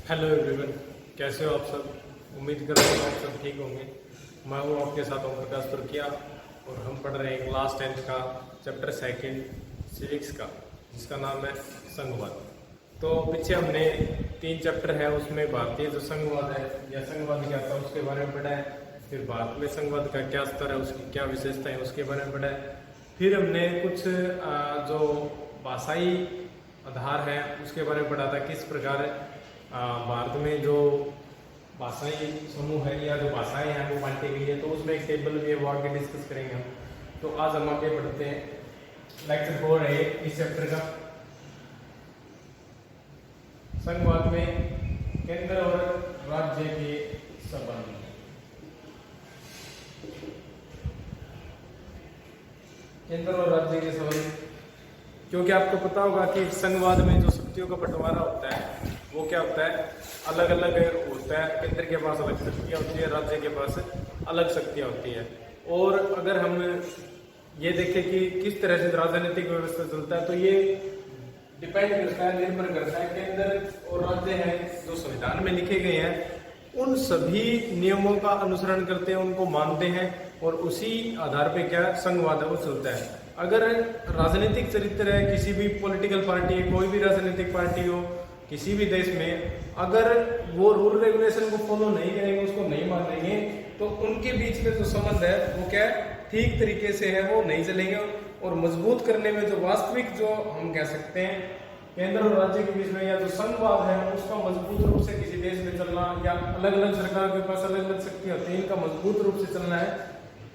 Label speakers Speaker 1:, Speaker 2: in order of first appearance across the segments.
Speaker 1: Hello everyone, कैसे हो आप सब। उम्मीद कर रहा हूँ आप सब ठीक होंगे। मैं हूँ आपके साथ ओम प्रकाश तुर्किया और हम पढ़ रहे हैं क्लास 10th का चैप्टर सेकंड सिविक्स का, जिसका नाम है संघवाद। तो पीछे हमने 3 चैप्टर है, उसमें भारतीय जो संघवाद है या संघवाद क्या था उसके बारे में पढ़ा है। फिर भारत में संघवाद का क्या स्तर है, उसकी क्या विशेषता है उसके बारे में पढ़ा है। फिर हमने कुछ जो भाषाई आधार है उसके बारे में पढ़ा था, किस प्रकार भारत में जो भाषाई समूह है या जो भाषाएं हैं वो बांटी गई है। तो उसमें एक टेबल भी है, वो आगे डिस्कस करेंगे हम। तो आज हम आगे बढ़ते हैं। लेक्चर 4 है इस चैप्टर का, संघवाद में केंद्र और राज्य के संबंध। केंद्र और राज्य के संबंध, क्योंकि आपको पता होगा कि संघवाद में जो शक्तियों का बंटवारा होता है वो क्या होता है, अलग अलग होता है। केंद्र के पास अलग शक्तियाँ होती है, राज्य के पास अलग शक्तियाँ होती है। और अगर हम ये देखें कि किस तरह से राजनीतिक व्यवस्था चलता है, तो ये डिपेंड करता है, निर्भर करता है केंद्र और राज्य है जो संविधान में लिखे गए हैं उन सभी नियमों का अनुसरण करते हैं, उनको मानते हैं और उसी आधार पे क्या संघवाद है वो चलता है। अगर राजनीतिक चरित्र है किसी भी पॉलिटिकल पार्टी है, कोई भी राजनीतिक पार्टी हो किसी भी देश में, अगर वो रूल रेगुलेशन को फॉलो नहीं करेंगे, उसको नहीं मानेंगे, तो उनके बीच में जो संबंध है वो क्या ठीक तरीके से है वो नहीं चलेंगे। और मजबूत करने में जो वास्तविक जो हम कह सकते हैं केंद्र और राज्य के बीच में या जो संघवाद है उसका मजबूत रूप से किसी देश में चलना, या अलग अलग सरकार के पास अलग अलग शक्तियां होती हैं, इनका मजबूत रूप से चलना है,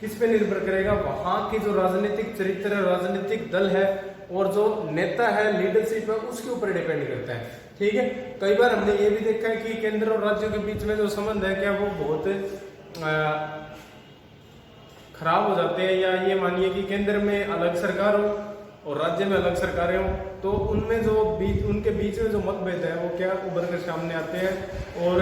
Speaker 1: किस पे निर्भर करेगा, वहां की जो राजनीतिक चरित्र है, राजनीतिक दल है और जो नेता है, लीडरशिप है, उसके ऊपर डिपेंड करता है। ठीक है, कई बार हमने ये भी देखा है कि केंद्र और राज्यों के बीच में जो संबंध है क्या वो बहुत खराब हो जाते हैं, या ये मानिए कि केंद्र में अलग सरकार हो और राज्य में अलग सरकारें हो, तो उनमें जो उनके बीच में जो मतभेद है वो क्या उभर कर सामने आते हैं और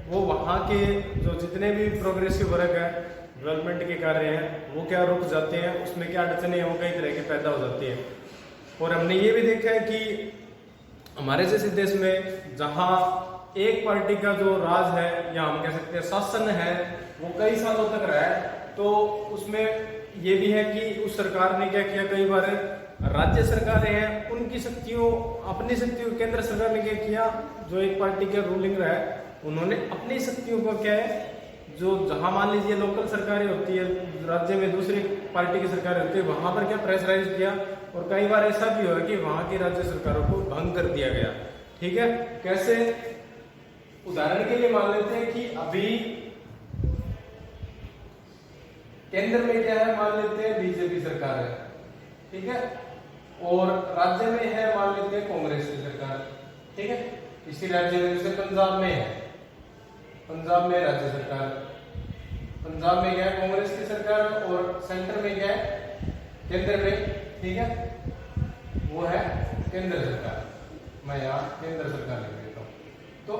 Speaker 1: वो वहाँ के जो जितने भी प्रोग्रेसिव वर्ग है, डेवलपमेंट के कार्य हैं वो क्या रुक जाते हैं, उसमें क्या अड़चने हैं वो कई तरह के पैदा हो जाती है। और हमने ये भी देखा है कि हमारे जैसे देश में जहाँ एक पार्टी का जो राज है या हम कह सकते हैं शासन है वो कई सालों तक रहा है, तो उसमें ये भी है कि उस सरकार ने क्या किया, कई बार राज्य सरकारें हैं उनकी शक्तियों, अपनी शक्तियों, केंद्र सरकार ने क्या किया, जो एक पार्टी का रूलिंग रहा है उन्होंने अपनी शक्तियों को क्या है, जो जहां मान लीजिए लोकल सरकारें होती है, राज्य में दूसरी पार्टी की सरकार होती है, वहां पर क्या प्रेशराइज किया। और कई बार ऐसा भी हुआ कि वहां की राज्य सरकारों को भंग कर दिया गया। ठीक है, कैसे, उदाहरण के लिए मान लेते हैं कि अभी केंद्र में क्या है, मान लेते हैं बीजेपी सरकार है, ठीक है, और राज्य में है मान लेते हैं कांग्रेस की सरकार। ठीक है, इसी राज्य में जैसे पंजाब में है, पंजाब में राज्य सरकार, पंजाब में क्या है कांग्रेस की सरकार और सेंटर में क्या है केंद्र में, ठीक है, वो है केंद्र सरकार। मैं यहाँ केंद्र सरकार लिख देता हूँ। तो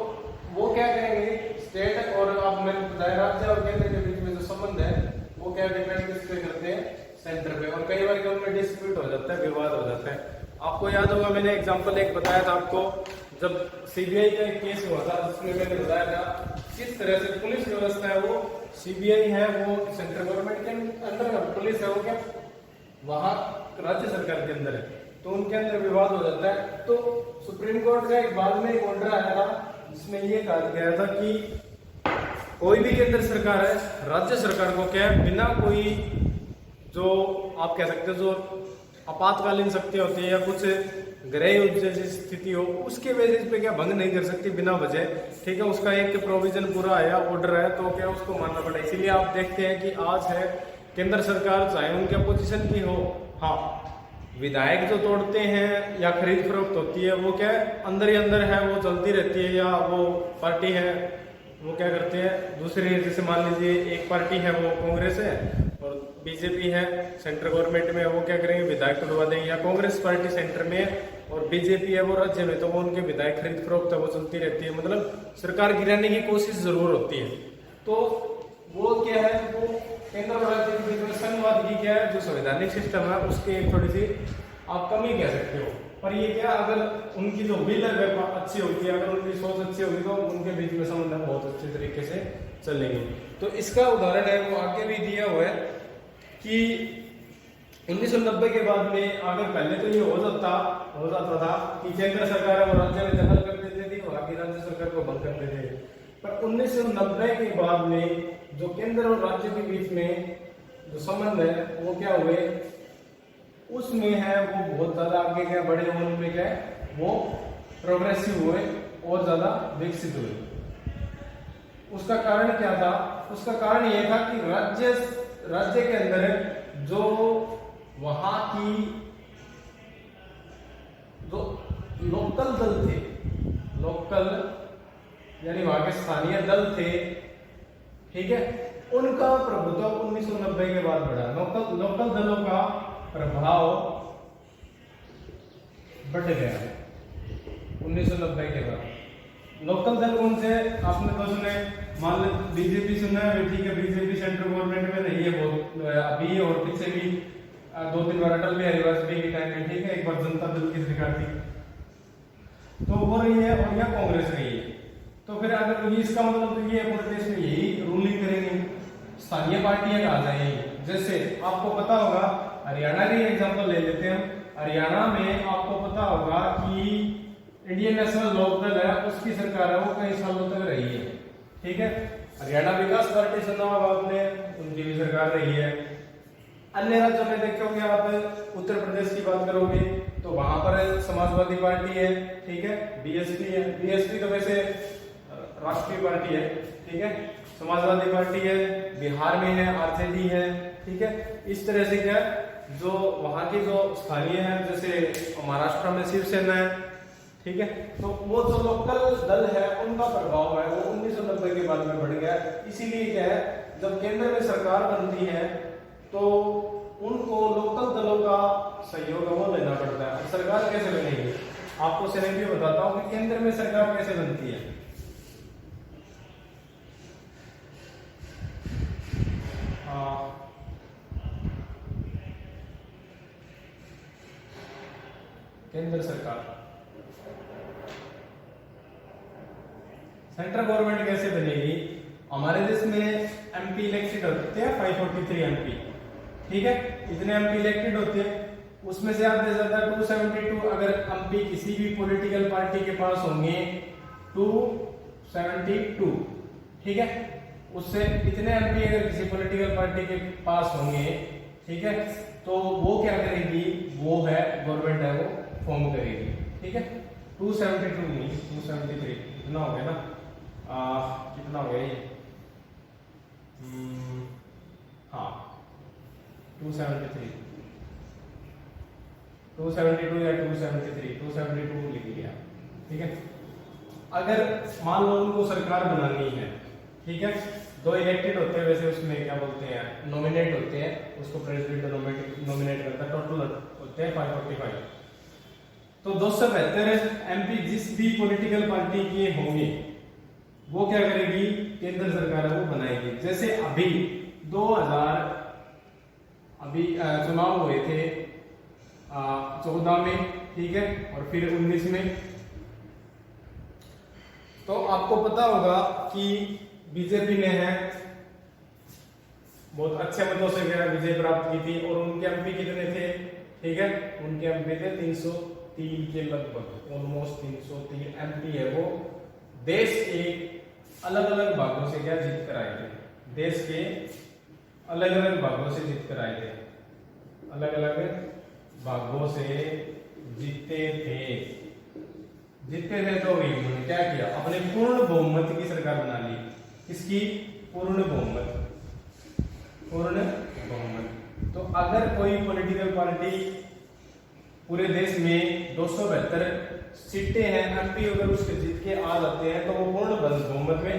Speaker 1: वो क्या करेंगे, स्टेट और आप मैंने बताया राज्य और केंद्र के बीच में जो संबंध है वो क्या डिपेंड किस पे करते हैं, सेंटर पे। और कई बार उनमें डिस्प्यूट हो जाता है, विवाद हो जाता है। आपको याद होगा मैंने एग्जांपल एक बताया था आपको, जब सीबीआई का एक केस हुआ था जिसमें मैंने बताया था किस तरह से पुलिस व्यवस्था है वो, सीबीआई है वो सेंट्रल गवर्नमेंट के अंदर, पुलिस है वो क्या वहां राज्य सरकार के अंदर है, तो उनके अंदर विवाद हो जाता है। तो सुप्रीम कोर्ट का एक बाद में एक ऑर्डर आया था जिसमें ये कहा गया था कि कोई भी केंद्र सरकार है, राज्य सरकार को क्या है बिना कोई जो आप कह सकते हो जो आपातकालीन शक्तियां होती है या कुछ गृह युद्ध जैसी स्थिति हो उसके बेसिस पे क्या भंग नहीं कर सकती बिना वजह। ठीक है, उसका एक प्रोविजन पूरा आया, ऑर्डर है, तो क्या उसको मानना पड़ा। इसीलिए आप देखते हैं कि आज है केंद्र सरकार चाहे उनके अपोजिशन की हो, हाँ विधायक जो तोड़ते हैं या खरीद फरोख्त होती है वो क्या अंदर ही अंदर है वो चलती रहती है, या वो पार्टी है वो क्या करते हैं दूसरे, जैसे मान लीजिए एक पार्टी है वो कांग्रेस है और बीजेपी है सेंट्रल गवर्नमेंट में, वो क्या करेंगे विधायक तोड़वा देंगे, या कांग्रेस पार्टी सेंटर में और बीजेपी है वो राज्य में, तो वो उनके विधायक खरीद फरोख्त है वो चलती रहती है, मतलब सरकार गिराने की कोशिश जरूर होती है। तो वो क्या है, वो केंद्र और राज्य के बीच में संघवाद की क्या है जो संवैधानिक सिस्टम है उसकी एक थोड़ी सी आप कमी कह सकते हो। पर ये क्या, अगर उनकी जो विल अगर अच्छी होगी, अगर उनकी सोच अच्छी होगी तो उनके बीच में संबंध बहुत अच्छे तरीके से चलेंगे। तो इसका उदाहरण है वो आगे भी दिया हुआ है कि 1990 के बाद में, अगर पहले तो ये हो जाता था कि केंद्र सरकार है वो राज्य में दखल कर देती थी, वहां की राज्य सरकार को भंग कर देते थे। पर 1990 के बाद में जो केंद्र और राज्य के बीच में जो संबंध है वो क्या हुए, उसमें है वो बहुत ज्यादा आगे क्या बढ़े, उनमें क्या है वो प्रोग्रेसिव हुए और ज्यादा विकसित हुए। उसका कारण क्या था? उसका कारण यह था कि राज्य के अंदर जो वहां की जो लोकल दल थे, लोकल यानी वहां के स्थानीय दल थे, ठीक है, उनका प्रभुत्व 1990 के बाद बढ़ा। लोकल दलों का प्रभाव बढ़ गया 1990 के बाद। लोकल दल कौन से? आपने तो सुने, मान लो बीजेपी सुना है, ठीक है, बीजेपी सेंट्रल गवर्नमेंट में नहीं है बहुत अभी, और पीछे भी 2-3 बार अटल बिहारी वाजपेयी के टाइम में, ठीक है, एक बार जनता दल की सरकार थी तो वो रही है, और यहाँ कांग्रेस रही है। तो फिर अगर इसका मतलब तो ये पूरे देश में यही रूलिंग करेंगे, स्थानीय पार्टियां कहा जाएंगी। जैसे आपको पता होगा, हरियाणा की एग्जांपल ले लेते हैं हम। हरियाणा में आपको पता होगा कि इंडियन नेशनल लोकदल है, उसकी सरकार है वो कई सालों तक रही है, ठीक है। हरियाणा विकास पार्टी सुना होगा आपने, उनकी भी सरकार रही है। अन्य राज्यों में देखोगे आप, उत्तर प्रदेश की बात करोगे तो वहां पर समाजवादी पार्टी है, ठीक है, बीएसपी है। बीएसपी तो वैसे राष्ट्रीय पार्टी है, ठीक है, समाजवादी पार्टी है। बिहार में है आरजेडी है, ठीक है। इस तरह से क्या जो वहां की जो स्थानीय है, जैसे महाराष्ट्र में शिवसेना है, ठीक है। तो वो जो लोकल दल है उनका प्रभाव है वो 1990 के बाद में बढ़ गया। इसीलिए क्या है, जब केंद्र में सरकार बनती है तो उनको लोकल दलों का सहयोग वो लेना पड़ता है। सरकार कैसे बनेगी, आपको सिनेरियो बताता हूं कि केंद्र में सरकार कैसे बनती है। केंद्र सरकार, सेंट्रल गवर्नमेंट कैसे बनेगी? हमारे देश में एमपी इलेक्टेड होते हैं 543 एमपी, ठीक है, इतने एमपी इलेक्टेड होते हैं। उसमें से आप दे सकते 272 अगर एमपी किसी भी पॉलिटिकल पार्टी के पास होंगे, 272, ठीक है। उससे इतने एमपी अगर किसी पॉलिटिकल पार्टी के पास होंगे, ठीक है, तो वो क्या करेगी, वो है गवर्नमेंट है वो फॉर्म करेगी, ठीक है। 272 नहीं 273, कितना हो गया ना, कितना हो गया ये, हाँ 272 या 272 लिख लिया, ठीक है। अगर मान लो उनको सरकार बनानी है, ठीक है, 2 इलेक्टेड होते हैं, वैसे उसमें क्या बोलते हैं, नॉमिनेट होते हैं, उसको प्रेसिडेंट नॉमिनेट करता है, टोटल होते हैं 545। तो 272 एमपी जिस भी पॉलिटिकल पार्टी के होंगे वो क्या करेगी, केंद्र सरकार वो बनाएगी। जैसे अभी 2000 चुनाव हुए थे 14 में, ठीक है, और फिर 19 में। तो आपको पता होगा कि बीजेपी ने है बहुत अच्छे मतों से विजय प्राप्त की थी, और उनके एमपी कितने थे, ठीक है, उनके एमपी थे 303 के लगभग, ऑलमोस्ट 303 एमपी है वो देश के अलग अलग भागों से क्या जीत कर आए थे, देश के अलग अलग भागों से जीत कर आए थे, अलग अलग भागों से जीते थे। तो उन्होंने क्या किया, अपने पूर्ण बहुमत की सरकार बना ली। किसकी? पूर्ण बहुमत। तो अगर कोई पॉलिटिकल पार्टी पूरे देश में 272 सीटें हैं, एमपी अगर उसके जीत के आ जाते हैं तो वो पूर्ण बहुमत में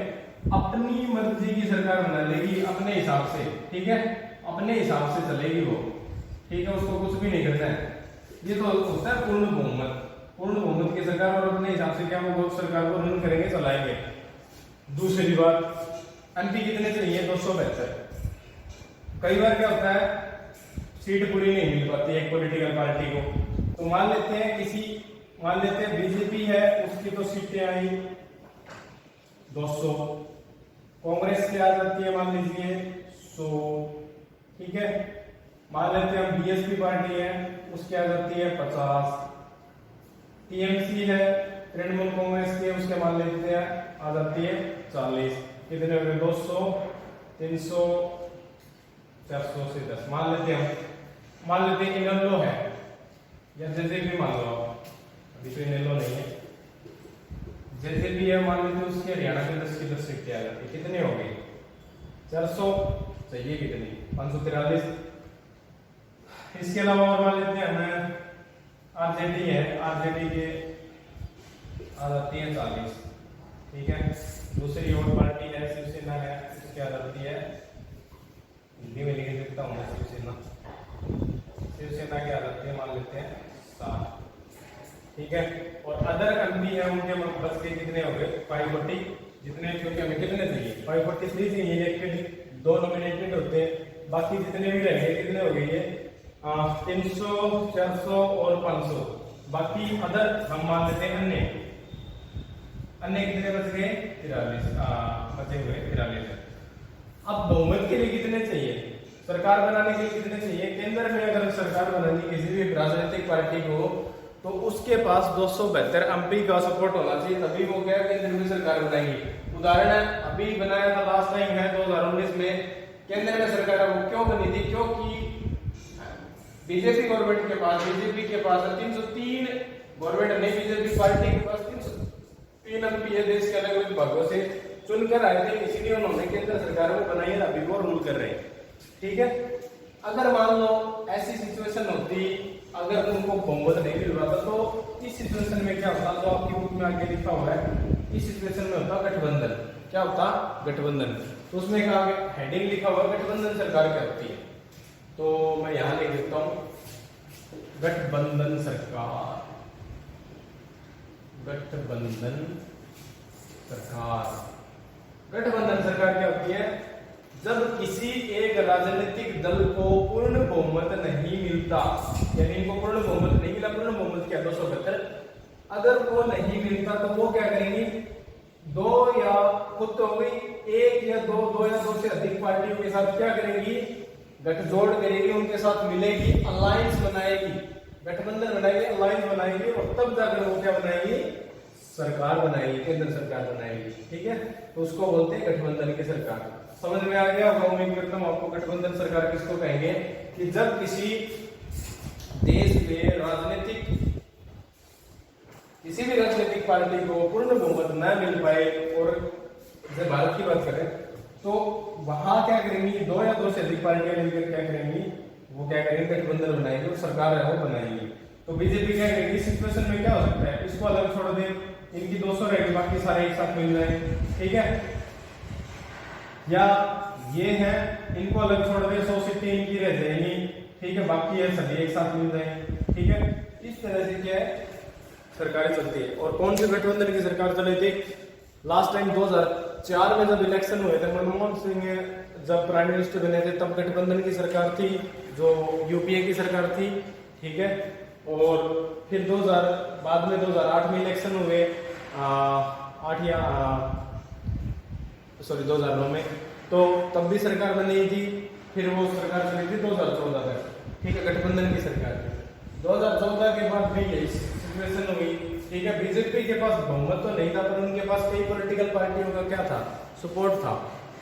Speaker 1: अपनी मर्जी की सरकार बना लेगी, अपने हिसाब से, ठीक है, अपने हिसाब से चलेगी वो, ठीक है, उसको कुछ भी नहीं करना है। ये तो होता है पूर्ण बहुमत। पूर्ण बहुमत की सरकार, और अपने हिसाब से क्या वो सरकार को रन करेंगे, चलाएंगे। दूसरी बात, एमपी कितने चाहिए? 272। कई बार क्या होता है, सीट पूरी नहीं मिल पाती एक पॉलिटिकल पार्टी को, तो मान लेते हैं बीजेपी है, उसकी तो सीटें आई 200, कांग्रेस की आ जाती है मान लीजिए 100, ठीक है। मान लेते हैं हम बीएसपी पार्टी है, उसकी आ जाती है 50, टीएमसी है तृणमूल कांग्रेस की, उसके मान लेते हैं आ जाती है 40, कितने हो गए 200, 300, 400 से 10, मान लेते हैं इनेलो है या जैसे भी मान लो आप, अभी तो इनेलो नहीं है, जैसे भी है मान लीजिए, उसके हरियाणा के 10 की 10 सीटें आ जाती है, कितने हो गए 400, चाहिए कितनी 543। इसके अलावा और मान लेते हैं हमें आरजेडी है, आरजेडी के आ जाती है 40, ठीक है। दूसरी और पार्टी है शिवसेना है, उसकी आ जाती है, हिंदी में लिख देता हूँ मैं, शिवसेना की आ जाती है मान लेते हैं 7, ठीक है। और अदर एमपी है, उनके बस के कितने हो गए 540, जितने, क्योंकि हमें कितने चाहिए 543 चाहिए, एक्चुअली 2 नॉमिनेटेड होते हैं, बाकी जितने भी रहेंगे कितने हो गए ये 300, 400 और 500, बाकी अदर हम मान लेते हैं अन्य कितने बच गए 43, बचे हुए 43 है। अब बहुमत के लिए कितने चाहिए, सरकार बनाने के लिए कितने चाहिए, केंद्र में अगर सरकार बनानी किसी भी राजनीतिक पार्टी को, तो उसके पास 272 एमपी का सपोर्ट होना चाहिए, तभी वो क्या केंद्र में सरकार बनाएंगी। उदाहरण है अभी बनाया था लास्ट टाइम है 2019 में, केंद्र में सरकार वो क्यों बनी थी, क्योंकि बीजेपी गवर्नमेंट के पास 303 गवर्नमेंट नहीं, बीजेपी पार्टी के पास 303 एमपी है, देश के अलग अलग भागों से चुनकर आए थे, इसीलिए उन्होंने केंद्र सरकार को बनाई है, अभी वो रूल कर रहे हैं, ठीक है। अगर मान लो ऐसी सिचुएशन होती, अगर उनको बहुमत नहीं मिल रहा था, तो इस सिचुएशन में क्या होता, तो आपकी बुक में आगे लिखा हुआ है, इस सिचुएशन में होता गठबंधन, क्या होता गठबंधन, तो उसमें एक आगे हेडिंग लिखा हुआ गठबंधन सरकार क्या होती है, तो मैं यहां लिख देता हूं गठबंधन सरकार, गठबंधन सरकार। गठबंधन सरकार क्या होती है, जब किसी एक राजनीतिक दल को पूर्ण बहुमत नहीं मिलता, यानी इनको पूर्ण बहुमत नहीं मिला, पूर्ण बहुमत क्या 272, अगर वो नहीं मिलता तो वो क्या करेंगी, 2 या खुद तो हो गई 1 या 2 से अधिक पार्टियों के साथ क्या करेंगी, गठजोड़ करेगी, उनके साथ मिलेगी, अलायंस बनाएगी, गठबंधन बनाएगी, अलायंस बनाएगी, और तब जाकर वो क्या बनाएगी, सरकार बनाएगी, केंद्र सरकार बनाएगी, ठीक है। तो उसको बोलते हैं गठबंधन की सरकार। समझ में आ गया होगा, उम्मीद करता हूं आपको। गठबंधन सरकार किसको कहेंगे, कि जब किसी देश में किसी भी राजनीतिक पार्टी को पूर्ण बहुमत न मिल पाए, और जैसे भारत की बात करें तो वहां क्या करेंगी, 2 या 2 से अधिक पार्टियां मिलकर क्या करेंगी, वो क्या करेंगे, गठबंधन बनाएंगे और सरकार है वो बनाएंगी। तो बीजेपी क्या करेगी, इस सिचुएशन में क्या हो सकता है, इसको अलग छोड़ दे, इनकी 200 रहेगी, बाकी सारे एक साथ मिल जाए, ठीक है, या ये है इनको अलग छोड़ दे, 100 सीटें इनकी रह जाएंगी, ठीक है, बाकी है सभी एक साथ मिल जाएंगे, ठीक है। इस तरह से क्या है सरकारें चलती है। और कौन सी गठबंधन की सरकार चली थी, लास्ट टाइम 2004 में जब इलेक्शन हुए थे, मनमोहन सिंह जब प्राइम मिनिस्टर बने थे, तब गठबंधन की सरकार थी, जो यूपीए की सरकार थी, ठीक है। और फिर बाद में 2008 में इलेक्शन हुए, 2009 में, तो तब भी सरकार बनी थी, फिर वो सरकार चली थी 2014 तक, ठीक है, गठबंधन की सरकार। 2014 के बाद भी यही सिचुएशन हुई, ठीक है। बीजेपी के पास बहुमत तो नहीं था, पर उनके पास कई पॉलिटिकल पार्टियों का क्या था, सपोर्ट था,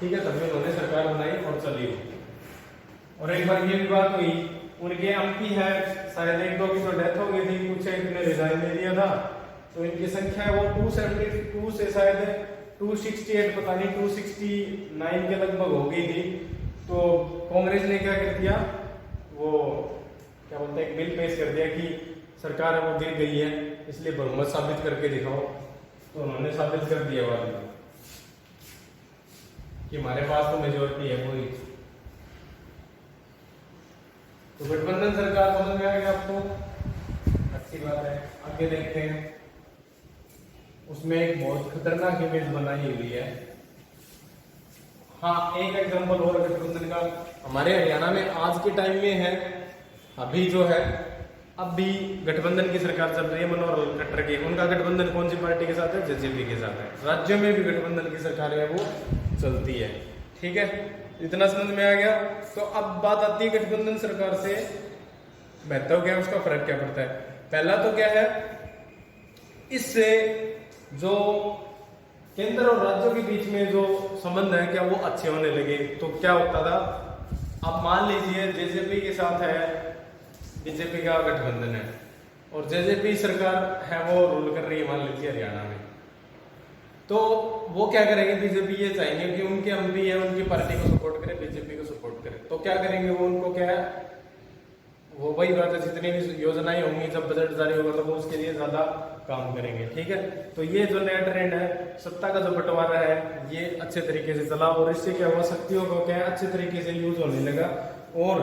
Speaker 1: ठीक है, तभी उन्होंने सरकार बनाई और चली। और एक बार ये भी बात हुई, उनके एमपी है शायद 1-2 की तो डेथ हो गई थी, कुछ एक ने रिजाइन दे दिया था, तो इनकी संख्या वो 272 से शायद 268 पता नहीं 269 के लगभग हो गई थी। तो कांग्रेस ने क्या कर दिया, वो क्या बोलते हैं, एक बिल पेश कर दिया कि सरकार वो गिर गई है, इसलिए बहुमत साबित करके दिखाओ। तो उन्होंने साबित कर दिया बाद में कि हमारे पास तो मेजोरिटी है पूरी। तो गठबंधन सरकार समझ में आ गया आपको, अच्छी बात है। आगे देखते हैं, उसमें एक बहुत खतरनाक इमेज बनाई हुई है। हाँ, एक एग्जांपल और गठबंधन का हमारे हरियाणा में आज के टाइम में है, अभी जो है अब भी गठबंधन की सरकार चल रही है मनोहर खट्टर की। उनका गठबंधन कौन सी पार्टी के साथ है? जेजेपी के साथ है। राज्यों में भी गठबंधन की सरकार है वो चलती है। ठीक है, इतना समझ में आ गया। तो अब बात आती है गठबंधन सरकार से महत्व क्या है, उसका फर्क क्या पड़ता है। पहला तो क्या है, इससे जो केंद्र और राज्यों के बीच में जो संबंध है क्या वो अच्छे होने लगे। तो क्या होता था, अब मान लीजिए जेजेपी के साथ है बीजेपी का गठबंधन है और जेजेपी सरकार है वो रूल कर रही है मान लीजिए हरियाणा में, तो वो क्या करेंगे, बीजेपी ये चाहेंगे कि उनके एमपी है उनकी पार्टी को सपोर्ट करें, बीजेपी को सपोर्ट करें। तो क्या करेंगे वो, उनको क्या है वो वही बात है, जितनी भी योजनाएं होंगी जब बजट जारी होगा तो वो उसके लिए ज्यादा काम करेंगे। ठीक है, तो ये जो नया ट्रेंड है, सत्ता का जो बंटवारा है ये अच्छे तरीके से चला और इससे क्या हुआ, शक्तियों को क्या अच्छे तरीके से यूज होने लगा और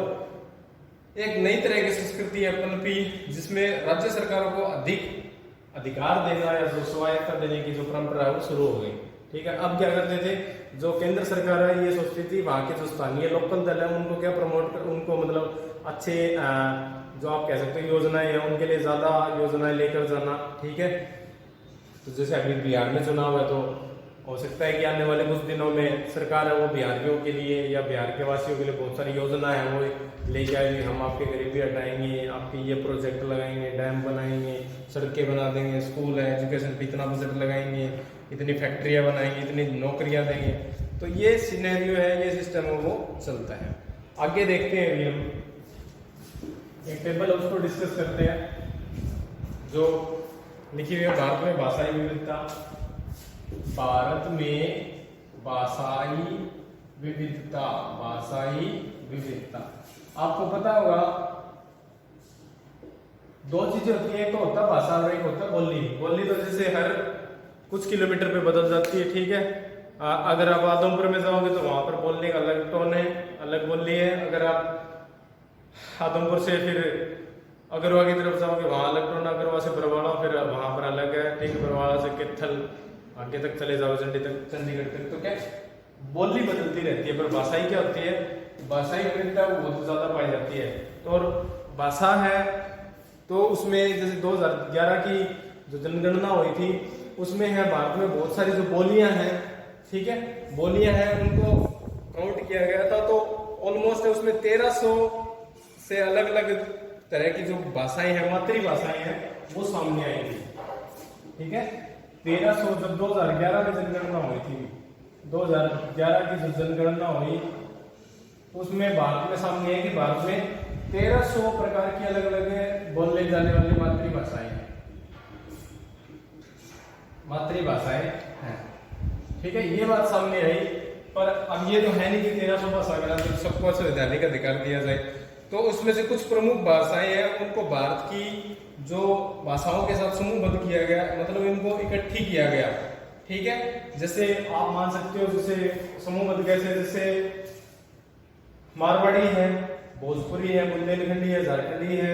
Speaker 1: एक नई तरह की संस्कृति है पनपी, जिसमें राज्य सरकारों को अधिक अधिकार देना या जो स्वायत्ता देने की जो परंपरा है वो शुरू हो गई। ठीक है, अब क्या करते थे, जो केंद्र सरकार है ये सोचती थी वहां के जो स्थानीय लोकल दल है उनको क्या प्रमोट कर, उनको मतलब अच्छे जो आप कह सकते हो योजनाएं हैं उनके लिए ज्यादा योजनाएं लेकर जाना। ठीक है, तो जैसे अभी बिहार में चुनाव है तो हो सकता है कि आने वाले कुछ दिनों में सरकार है वो बिहारियों के लिए या बिहार के वासियों के लिए बहुत सारी योजनाएं हैं वो लेके आएंगे। हम आपके गरीबी हटाएंगे, आपके ये प्रोजेक्ट लगाएंगे, डैम बनाएंगे, सड़कें बना देंगे, स्कूल है, एजुकेशन पे इतना बजट लगाएंगे, इतनी फैक्ट्रियां बनाएंगे, इतनी नौकरियां देंगे। तो ये सिनेरियो है, ये सिस्टम है वो चलता है। आगे देखते हैं, अभी हम एक टेबल उसको डिस्कस करते हैं जो लिखी हुई है, भारत में भाषाई विविधता। भारत में भाषाई विविधता, भाषाई विविधता। आपको पता होगा दो चीजें होती है, एक तो होता है भाषा और एक होता है बोली। बोली तो जैसे हर कुछ किलोमीटर पे बदल जाती है। ठीक है, अगर आप आदमपुर में जाओगे तो वहां पर बोलने का अलग टोन है, अलग बोली है। अगर आप आदमपुर से फिर अगरवा की तरफ जाओगे वहां अलग टोन, अगरवा से बरवाड़ा फिर वहां पर अलग है। ठीक है, बरवाड़ा से कैथल आगे तक चले जाओ, चंडीगढ़ तक, तो क्या बोली बदलती रहती है। पर भाषाई क्या होती है, भाषाई विविधता बहुत ज्यादा पाई जाती है। तो और भाषा है तो उसमें जैसे 2011 की जो जनगणना हुई थी उसमें है भारत में बहुत सारी जो बोलियां हैं, ठीक है, बोलियां हैं उनको काउंट किया गया था। तो ऑलमोस्ट उसमें 1300 से अलग अलग तरह की जो भाषाएं हैं, मातृभाषाएं हैं, वो सामने आई थी। ठीक है, 1300 जब 2011 में जनगणना हुई थी, 2011 की जो जनगणना हुई उसमें भारत में सामने है कि भारत में 1300 प्रकार की अलग अलग बोलने जाने वाली मातृभाषाएं हैं, मातृभाषाएं हैं। ठीक है, ये बात सामने आई। पर अब ये तो है नहीं कि 1300 भाषा तो सबको संवैधानिक अधिकार दिया जाए। तो उसमें से कुछ प्रमुख भाषाएं हैं, उनको भारत की जो भाषाओं के साथ समूहबद्ध किया गया, मतलब इनको इकट्ठी किया गया। ठीक है, जैसे आप मान सकते हो, जैसे समूहबद्ध कैसे, जैसे मारवाड़ी है, भोजपुरी है, बुंदेलखंडी है, झारखंडी है।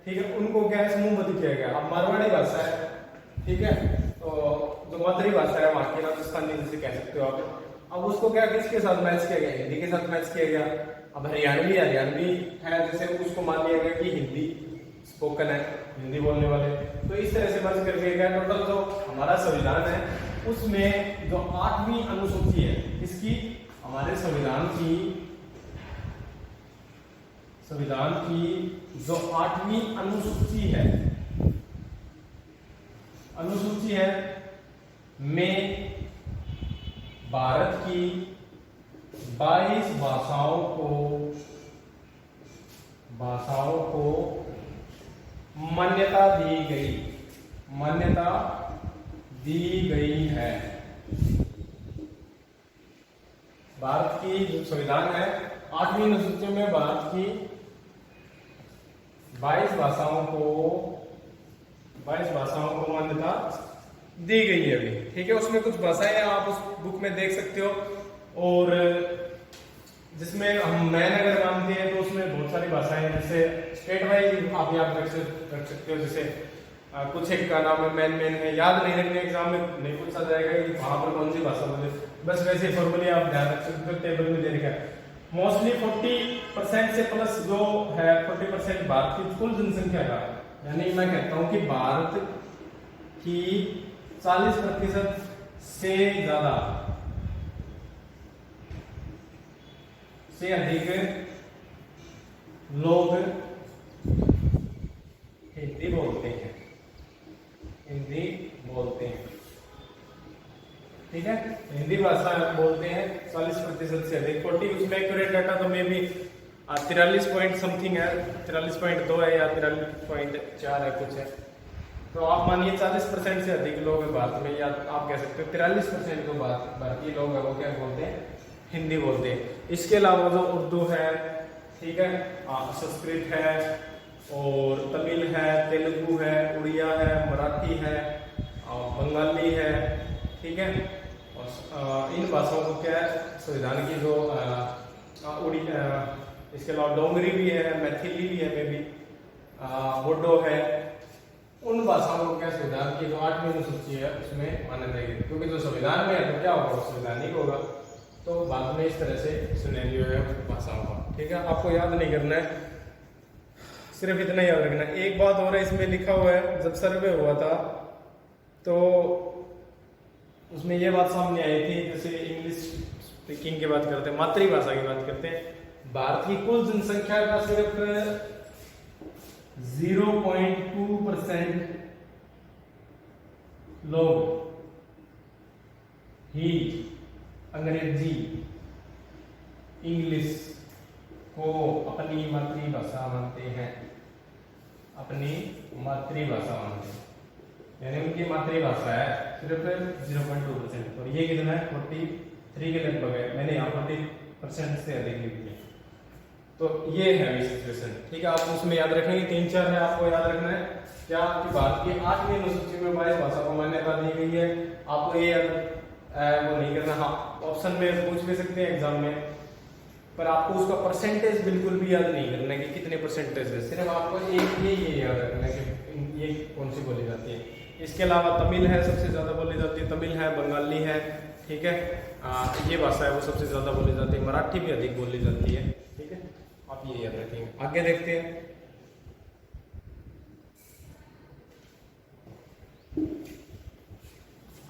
Speaker 1: ठीक है, उनको क्या है समूहबद्ध किया गया। अब मारवाड़ी भाषा है, ठीक है, तो जो मातृभाषा है वहां की, राजस्थानी जैसे कह सकते हो आप। अब उसको क्या किसके साथ मैच किया गया, हिंदी के साथ मैच किया गया। अब हरियाणवी है, जैसे उसको मान लिया गया कि हिंदी स्पोकन है, हिंदी बोलने वाले। तो इस तरह से मर्ज करके गया। टोटल जो हमारा संविधान है उसमें जो 8वीं अनुसूची है, इसकी हमारे संविधान की जो 8वीं अनुसूची है में भारत की 22 भाषाओं को मान्यता दी गई है। भारत की जो संविधान है 8वीं अनुसूची में भारत की 22 भाषाओं को मान्यता दी गई है अभी। ठीक है, उसमें कुछ भाषाएं आप उस बुक में देख सकते हो, और जिसमें हम मैन अगर मानते हैं तो उसमें बहुत सारी भाषाएं हैं। जैसे स्टेट वाइज आप याद रख सकते हो, जैसे कुछ एक का नाम है मैन है, याद नहीं रखने, एग्जाम में नहीं पूछा जाएगा कि वहां पर कौन सी भाषा बोले, बस वैसे फॉर्मली आप ध्यान रख सकते हो, टेबल में दे रखा है। मोस्टली 40% से प्लस जो है 40% भारत की कुल जनसंख्या का यानी मैं कहता हूं कि भारत की 40% से ज्यादा से अधिक लोग हिंदी बोलते हैं, हिंदी बोलते हैं, ठीक है। हिंदी भाषा बोलते हैं 40% से अधिक। 40 उसमें एक्यूरेट डाटा तो मे भी 43 पॉइंट समथिंग है, 43.2 है या 43.4 है कुछ है। तो आप मानिए 40% से अधिक लोग हैं भारत में, या आप कह सकते हो 43% जो भारतीय लोग हैं वो क्या बोलते हैं, हिंदी बोलते हैं। इसके अलावा जो उर्दू है, ठीक है, संस्कृत है और तमिल है, तेलुगु है, उड़िया है, मराठी है, बंगाली है, ठीक है। और इन भाषाओं को क्या है, संविधान की जो इसके अलावा डोंगरी भी है, मैथिली भी है, मे भी बोडो है, उन भाषाओं को क्या संविधान की जो 8वीं अनुसूची है उसमें माना जाएगा। क्योंकि जो संविधान में है तो क्या होगा, संवैधानिक होगा। तो बाद में इस तरह से सिनेरियो है भाषाओं का, ठीक है। आपको याद नहीं करना है, सिर्फ इतना याद रखना है। एक बात और है, इसमें लिखा हुआ है, जब सर्वे हुआ था तो उसमें ये बात सामने आई थी, जैसे इंग्लिश स्पीकिंग की बात करते हैं, मातृभाषा की बात करते हैं, भारत की कुल जनसंख्या का सिर्फ 0.2% लोग ही अंग्रेजी इंग्लिश को अपनी मातृभाषा मानते हैं, अपनी मातृभाषा मानते हैं, यानी उनकी मातृभाषा है सिर्फ 0.2%। और ये कितना है, 43 के लगभग है, मैंने यहाँ 40% से अधिक लिख दिया। तो ये है अभी सिचुएशन, ठीक है। आप उसमें याद रखेंगे 3-4 है, आपको याद रखना है क्या कि भारत की 8वीं अनुसूची में 22 भाषा को मान्यता दी गई है। आपको ये वो नहीं करना, हाँ ऑप्शन में पूछ भी सकते हैं एग्जाम में, पर आपको उसका परसेंटेज बिल्कुल भी याद नहीं करना है कि कितने परसेंटेज है, सिर्फ आपको एक ये याद रखना है कि ये कौन सी बोली जाती है। इसके अलावा तमिल है, सबसे ज्यादा बोली जाती है, तमिल है, बंगाली है, ठीक है, ये भाषा है वो सबसे ज्यादा बोली जाती है, मराठी भी अधिक बोली जाती है, ठीक है। आप ये याद रखेंगे। आगे देखते हैं,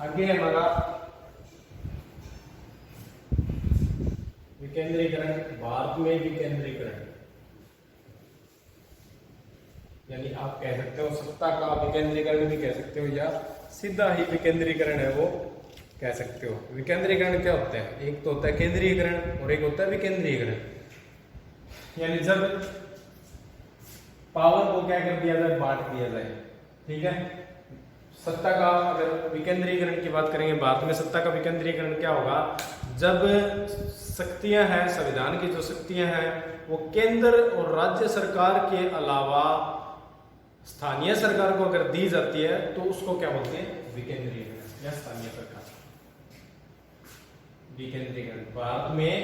Speaker 1: आगे हमारा विकेंद्रीकरण, भारत में विकेंद्रीकरण, यानी आप कह सकते हो सत्ता का विकेंद्रीकरण भी कह सकते हो, या सीधा ही विकेंद्रीकरण है वो कह सकते हो। विकेंद्रीकरण क्या होता है, एक तो होता है केंद्रीयकरण और एक होता है विकेंद्रीकरण। यानी जब पावर को क्या कर दिया जाए, बांट दिया जाए, ठीक है। सत्ता का अगर विकेंद्रीकरण की बात करेंगे, भारत में सत्ता का विकेंद्रीकरण क्या होगा, जब शक्तियां हैं, संविधान की जो शक्तियां हैं वो केंद्र और राज्य सरकार के अलावा स्थानीय सरकार को अगर दी जाती है तो उसको क्या बोलते हैं, विकेंद्रीकरण या स्थानीय सरकार, विकेंद्रीकरण। भारत में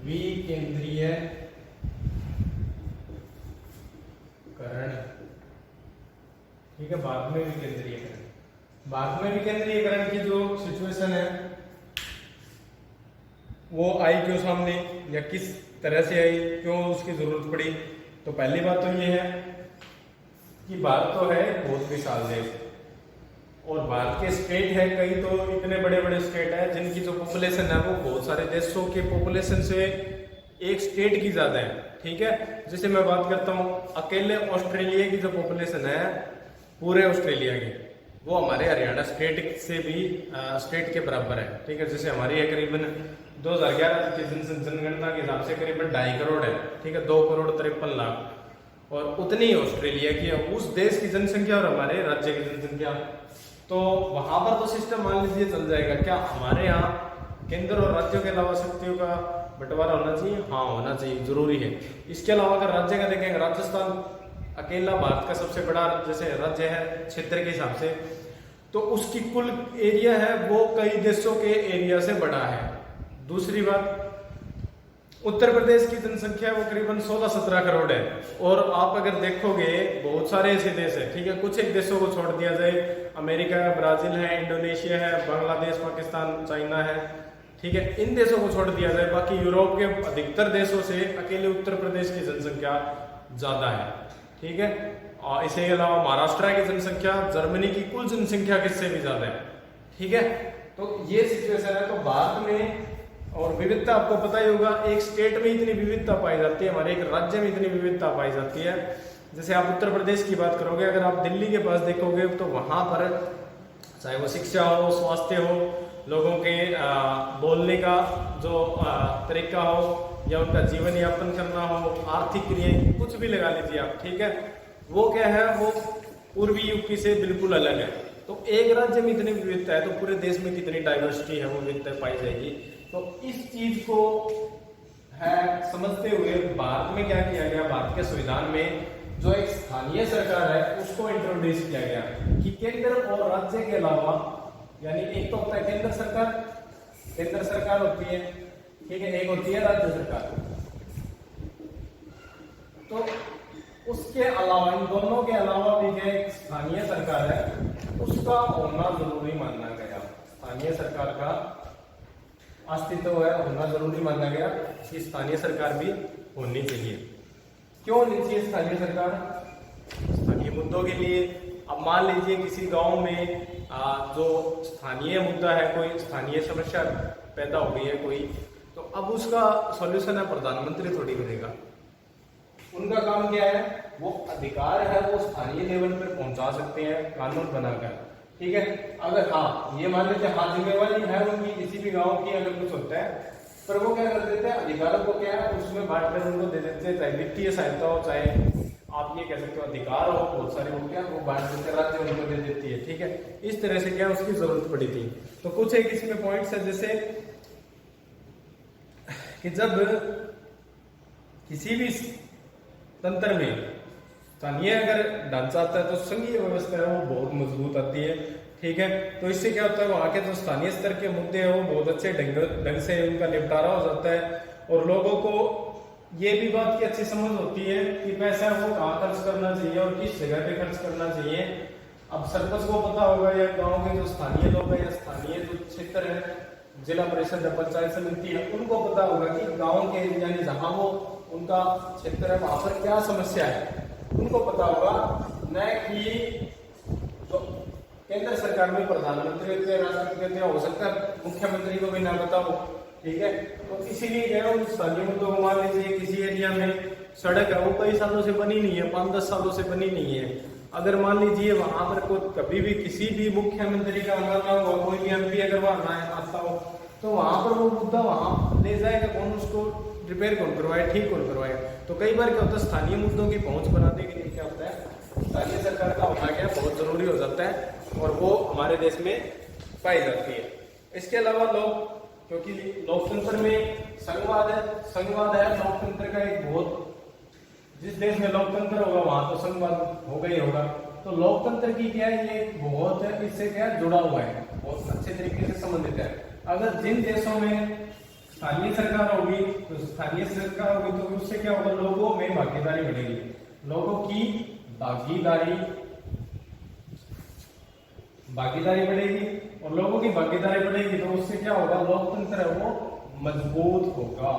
Speaker 1: विकेंद्रीयकरण, ठीक है, भारत में विकेंद्रीयकरण। भारत में विकेंद्रीयकरण की जो सिचुएशन है वो आई क्यों सामने, या किस तरह से आई, क्यों उसकी जरूरत पड़ी। तो पहली बात तो ये है कि भारत तो है बहुत विशाल देश, और भारत के स्टेट है कई, तो इतने बड़े बड़े स्टेट है जिनकी जो पॉपुलेशन है वो बहुत सारे देशों के पॉपुलेशन से एक स्टेट की ज्यादा है, ठीक है। जैसे मैं बात करता हूँ, अकेले ऑस्ट्रेलिया की जो पॉपुलेशन है पूरे ऑस्ट्रेलिया की, वो हमारे हरियाणा स्टेट से भी स्टेट के बराबर है, ठीक है। जैसे हमारी है करीबन 2011 की जनगणना के हिसाब से करीबन 2.5 करोड़ है, ठीक है, 2,53,00,000, और उतनी ही ऑस्ट्रेलिया की है, उस देश की जनसंख्या और हमारे राज्य की जनसंख्या। तो वहां पर तो सिस्टम मान लीजिए चल जाएगा। क्या हमारे यहाँ केंद्र और राज्यों के अलावा शक्तियों का बंटवारा होना चाहिए? हाँ होना चाहिए, जरूरी है। इसके अलावा अगर राज्य का देखेंगे, राजस्थान अकेला भारत का सबसे बड़ा जैसे राज्य है क्षेत्र के हिसाब से, तो उसकी कुल एरिया है वो कई देशों के एरिया से बड़ा है। दूसरी बात, उत्तर प्रदेश की जनसंख्या वो करीबन 16-17 करोड़ है, और आप अगर देखोगे बहुत सारे ऐसे देश है, ठीक है, कुछ एक देशों को छोड़ दिया जाए, अमेरिका है, ब्राजील है, इंडोनेशिया है, बांग्लादेश, पाकिस्तान, चाइना है, ठीक है, इन देशों को छोड़ दिया जाए, बाकी यूरोप के अधिकतर देशों से अकेले उत्तर प्रदेश की जनसंख्या ज्यादा है, ठीक है। और इसके अलावा महाराष्ट्र की जनसंख्या जर्मनी की कुल जनसंख्या किससे भी ज्यादा है, ठीक है। तो ये सिचुएशन है। तो भारत में और विविधता आपको पता ही होगा, एक स्टेट में इतनी विविधता पाई जाती है, हमारे एक राज्य में इतनी विविधता पाई जाती है। जैसे आप उत्तर प्रदेश की बात करोगे, अगर आप दिल्ली के पास देखोगे तो वहां पर चाहे वो शिक्षा हो, स्वास्थ्य हो, लोगों के बोलने का जो तरीका हो, या उनका जीवन यापन करना हो, आर्थिक क्रियाएं, कुछ भी लगा लीजिए आप, ठीक है, वो क्या है, वो पूर्वी यूपी से बिल्कुल अलग है। तो एक राज्य में इतनी विविधता है तो पूरे देश में कितनी डाइवर्सिटी है, वो विविधता पाई जाएगी। तो इस चीज को है समझते हुए भारत में क्या किया गया, भारत के संविधान में जो एक स्थानीय सरकार है उसको इंट्रोड्यूस किया गया कि केंद्र और राज्य के अलावा, यानी एक तो होता है केंद्र सरकार होती है, ठीक है, एक होती है राज्य सरकार। तो उसके अलावा, इन दोनों के अलावा भी जो एक स्थानीय सरकार है उसका होना जरूरी माना गया। स्थानीय सरकार का अस्तित्व है, होना जरूरी माना गया कि स्थानीय सरकार भी होनी चाहिए। क्यों होनी चाहिए स्थानीय सरकार? स्थानीय मुद्दों के लिए। अब मान लीजिए किसी गांव में जो स्थानीय मुद्दा है, कोई स्थानीय समस्या पैदा हो गई है कोई, तो अब उसका सॉल्यूशन है प्रधानमंत्री थोड़ी करेगा। उनका काम क्या है, वो अधिकार है वो स्थानीय लेवल पर पहुंचा सकते हैं कानून बनाकर, ठीक है। अगर हाँ ये मान लेते हैं, हाँ जिम्मेवारी है उनकी किसी भी गांव की अगर कुछ होता है, पर वो क्या कर देते हैं, अधिकारों को क्या है उसमें बांट कर उनको दे देते हैं, चाहे वित्तीय सहायता हो, चाहे आप ये कह सकते हो अधिकार हो, बहुत सारे हो, क्या वो बांट देते हैं, राज्य उनको दे देती है, ठीक है। इस तरह से क्या उसकी जरूरत पड़ी थी। तो कुछ एक इसमें पॉइंट्स है, जैसे कि जब किसी भी तंत्र में स्थानीय अगर ढांचा आता है तो संघीय व्यवस्था है वो बहुत मजबूत आती है, ठीक है। तो इससे क्या होता है, वहां के जो स्थानीय स्तर के मुद्दे हैं वो बहुत अच्छे ढंग से उनका निपटारा हो जाता है, और लोगों को ये भी बात की अच्छी समझ होती है कि पैसा वो कहाँ खर्च करना चाहिए और किस जगह पे खर्च करना चाहिए। अब सरपंच को पता होगा या गाँव के जो स्थानीय लोग हैं या स्थानीय जो क्षेत्र है, जिला परिषद या पंचायत समिति है, उनको पता होगा कि गाँव के यानी जहाँ वो उनका क्षेत्र है वहां पर क्या समस्या है, उनको पता होगा। न कि तो केंद्र सरकार में प्रधानमंत्री होते हैं, राष्ट्रपति होते हैं, हो सकता है मुख्यमंत्री को भी ना पता हो, ठीक है। तो इसीलिए कह रहा हूँ स्थानीय मुद्दों को, मान लीजिए किसी एरिया में सड़क है वो कई सालों से बनी नहीं है, 5-10 सालों से बनी नहीं है, अगर मान लीजिए वहां पर कोई कभी भी किसी भी मुख्यमंत्री का आना ना हुआ, कोई भी एमपी अगर वहां आता हो, तो वहां पर वो मुद्दा वहां ले जाएगा कौन, उसको रिपेयर कौन करवाए, ठीक कौन करवाए। तो कई बार क्या होता है, स्थानीय मुद्दों की पहुंच बनाने के लिए क्या होता है, स्थानीय सरकार का होना क्या बहुत जरूरी हो जाता है, और वो हमारे देश में पाई जाती है। इसके अलावा लोग, क्योंकि लोकतंत्र में संघवाद है लोकतंत्र का एक बहुत, जिस देश में लोकतंत्र होगा वहां तो संघवाद होगा ही होगा। तो लोकतंत्र की क्या है, ये बहुत इससे क्या जुड़ा हुआ है, बहुत अच्छे तरीके से संबंधित है। अगर जिन देशों में स्थानीय सरकार होगी तो स्थानीय सरकार होगी तो उससे क्या होगा, लोगों में भागीदारी बढ़ेगी, लोगों की भागीदारी बढ़ेगी, और लोगों की भागीदारी बढ़ेगी तो उससे क्या होगा, लोकतंत्र है वो मजबूत होगा।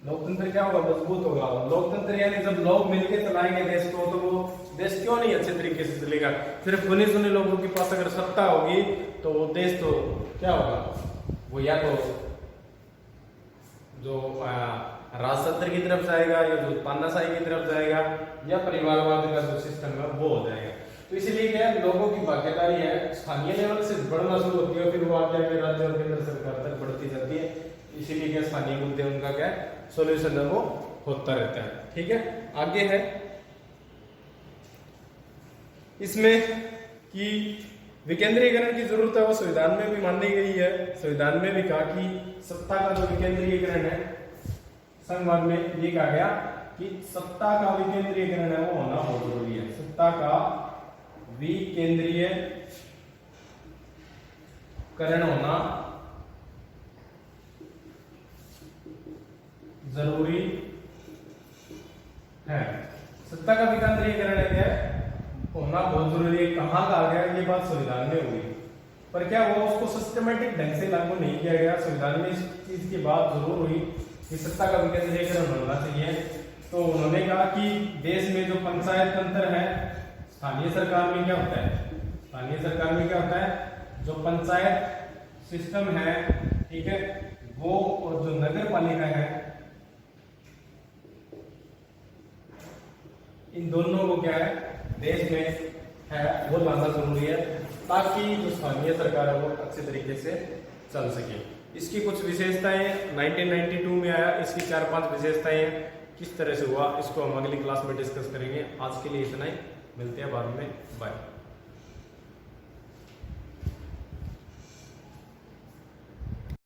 Speaker 1: लोकतंत्र क्या होगा, मजबूत होगा। लोकतंत्र यानी जब लोग मिलकर चलाएंगे देश को, तो वो देश क्यों नहीं अच्छे तरीके से चलेगा। सिर्फ गुने सुने लोगों के पास अगर सत्ता होगी तो वो देश तो क्या होगा, वो या तो जो राजतंत्र की तरफ जाएगा, या जो तानाशाही की तरफ जाएगा, या परिवारवाद का जो सिस्टम है वो हो जाएगा। तो इसलिए क्या है, लोगों की भागीदारी है स्थानीय लेवल से बढ़ना शुरू होती है, फिर वो आगे आगे राज्य और केंद्र सरकार तक बढ़ती जाती है। इसीलिए क्या स्थानीय मुद्दे उनका क्या सोल्यूशन है वो होता रहता है, ठीक है। आगे है इसमें कि विकेंद्रीकरण की जरूरत है, वो संविधान में भी मानी गई है। संविधान में भी कहा कि सत्ता का जो विकेंद्रीकरण है, संघवाद में ये कहा गया कि सत्ता का विकेंद्रीकरण है वो होना बहुत जरूरी है। सत्ता का विकेंद्रीकरण होना जरूरी है। सत्ता का विकेंद्रीकरण है होना बहुत जरूरी है। कहाँ कहा गया, ये बात संविधान में हुई, पर क्या वो उसको सिस्टमेटिक ढंग से लागू नहीं किया गया। संविधान में इस चीज की बात जरूर हुई कि सत्ता का विकेंद्रीकरण होना चाहिए, तो उन्होंने कहा कि देश में जो पंचायत तंत्र है, स्थानीय सरकार में क्या होता है, स्थानीय सरकार में क्या होता है, जो पंचायत सिस्टम है, ठीक है, वो और जो नगर पालिका है, इन दोनों को क्या है देश में है वो लाना जरूरी है, ताकि जो स्थानीय सरकार है वो अच्छे तरीके से चल सके। इसकी कुछ विशेषताएं 1992 में आया, इसकी 4-5 विशेषताएं किस तरह से हुआ इसको हम अगली क्लास में डिस्कस करेंगे। आज के लिए इतना ही, मिलते हैं बाद में, बाय।